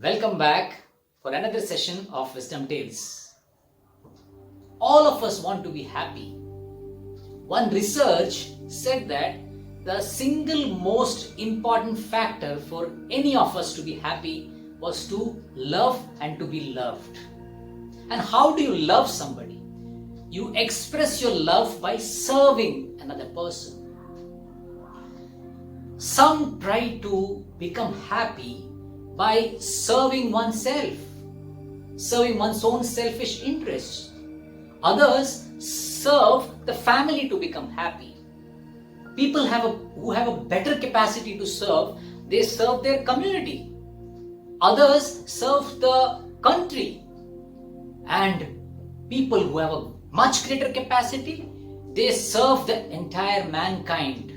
Welcome back for another session of Wisdom Tales. All of us want to be happy. One research said that the single most important factor for any of us to be happy was to love and to be loved. And how do you love somebody? You express your love by serving another person. Some try to become happy by serving oneself, serving one's own selfish interests. Others serve the family to become happy. People who have a better capacity to serve, they serve their community. Others serve the country. And people who have a much greater capacity, they serve the entire mankind,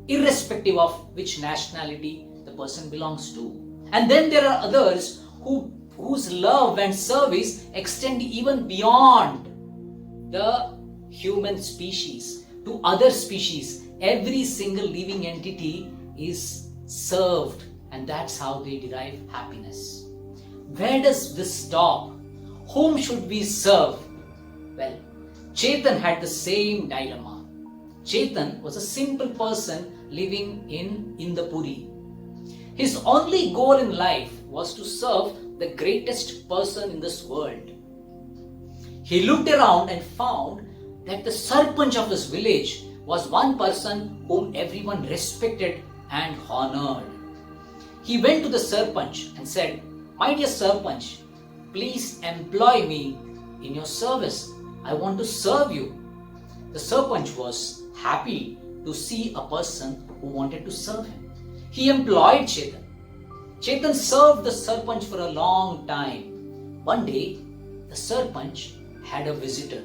irrespective of which nationality the person belongs to. And then there are others whose love and service extend even beyond the human species to other species. Every single living entity is served, and that's how they derive happiness. Where does this stop? Whom should we serve? Well, Chetan had the same dilemma. Chetan was a simple person living in Indapuri. His only goal in life was to serve the greatest person in this world. He looked around and found that the sarpanch of his village was one person whom everyone respected and honored. He went to the sarpanch and said, "My dear sarpanch, please employ me in your service. I want to serve you." The sarpanch was happy to see a person who wanted to serve him. He employed Chetan. Chetan served the sarpanch for a long time. One day, the sarpanch had a visitor.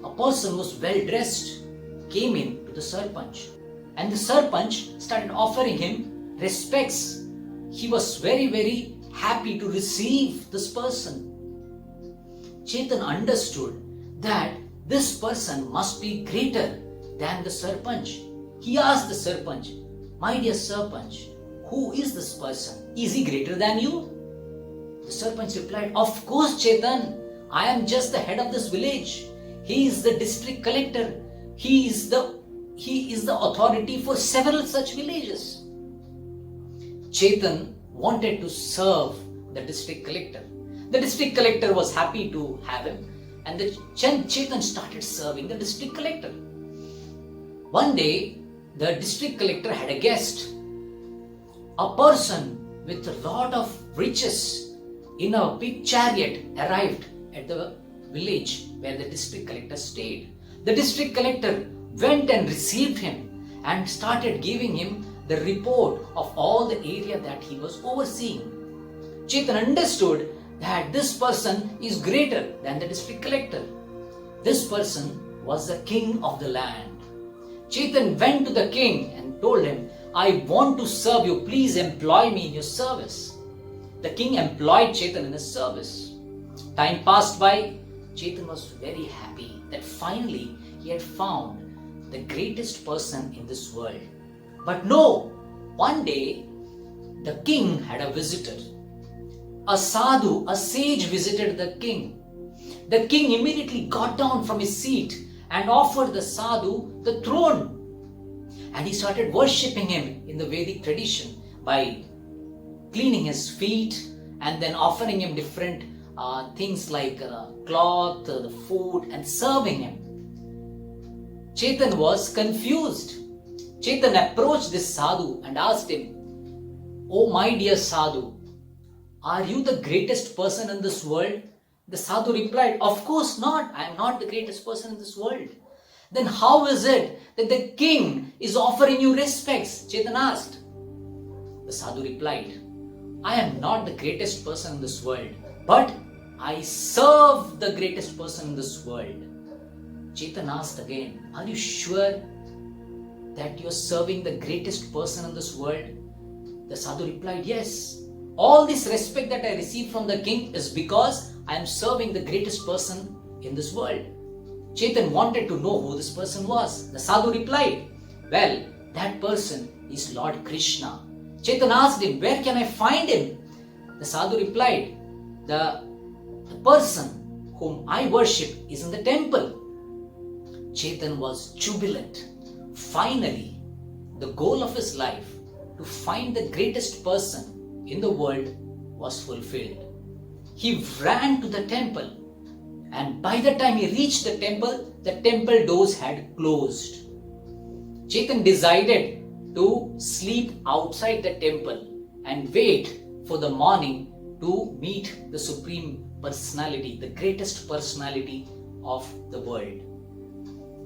A person who was well dressed came in to the sarpanch, and the sarpanch started offering him respects. He was very happy to receive this person. Chetan understood that this person must be greater than the sarpanch. He asked the sarpanch, "My dear sarpanch, who is this person? Is he greater than you?" The sarpanch replied, "Of course, Chetan. I am just the head of this village. He is the district collector. He is the authority for several such villages." Chetan wanted to serve the district collector. The district collector was happy to have him, and Chetan started serving the district collector. One day, the district collector had a guest. A person with a lot of riches in a big chariot arrived at the village where the district collector stayed. The district collector went and received him and started giving him the report of all the area that he was overseeing. Chetan understood that this person is greater than the district collector. This person was the king of the land. Chetan went to the king and told him, "I want to serve you. Please employ me in your service." The king employed Chetan in his service. Time passed by. Chetan was very happy that finally he had found the greatest person in this world. But no, one day the king had a visitor. A sadhu, a sage visited the king. The king immediately got down from his seat and offered the sadhu the throne. And he started worshipping him in the Vedic tradition by cleaning his feet and then offering him different things like cloth, the food, and serving him. Chetan was confused. Chetan approached this sadhu and asked him, "Oh my dear sadhu, are you the greatest person in this world?" The sadhu replied, "Of course not. I am not the greatest person in this world." "Then how is it that the king is offering you respects?" Chetan asked. The sadhu replied, "I am not the greatest person in this world, but I serve the greatest person in this world." Chetan asked again, "Are you sure that you are serving the greatest person in this world?" The sadhu replied, "Yes. All this respect that I receive from the king is because I am serving the greatest person in this world." Chetan wanted to know who this person was. The sadhu replied, "Well, that person is Lord Krishna." Chetan asked him, "Where can I find him?" The sadhu replied, the person whom I worship is in the temple. Chetan was jubilant. Finally, the goal of his life, to find the greatest person in the world, was fulfilled. He ran to the temple, and by the time he reached the temple doors had closed. Chetan decided to sleep outside the temple and wait for the morning to meet the Supreme Personality, the greatest personality of the world.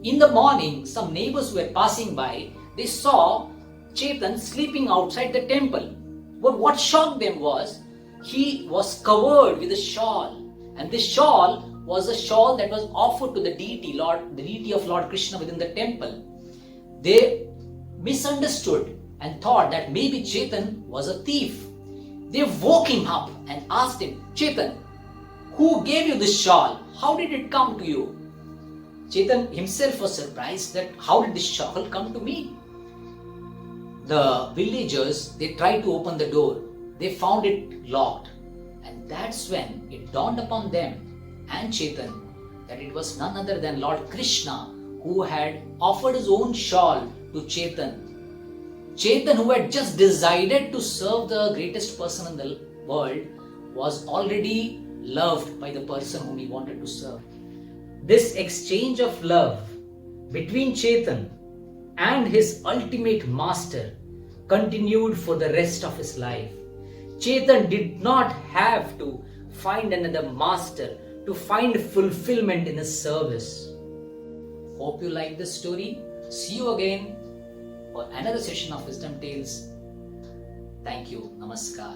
In the morning, some neighbors were passing by. They saw Chetan sleeping outside the temple. But what shocked them was, he was covered with a shawl, and this shawl was a shawl that was offered to the deity, the deity of Lord Krishna within the temple. They misunderstood and thought that maybe Chetan was a thief. They woke him up and asked him, Chetan, who gave you this shawl? How did it come to you? Chetan himself was surprised that how did this shawl come to me? The villagers, they tried to open the door. They found it locked. And that's when it dawned upon them and Chetan that it was none other than Lord Krishna who had offered his own shawl to Chetan. Chetan, who had just decided to serve the greatest person in the world, was already loved by the person whom he wanted to serve. This exchange of love between Chetan and his ultimate master continued for the rest of his life. Chetan did not have to find another master to find fulfillment in his service. Hope you like this story. See you again for another session of Wisdom Tales. Thank you. Namaskar.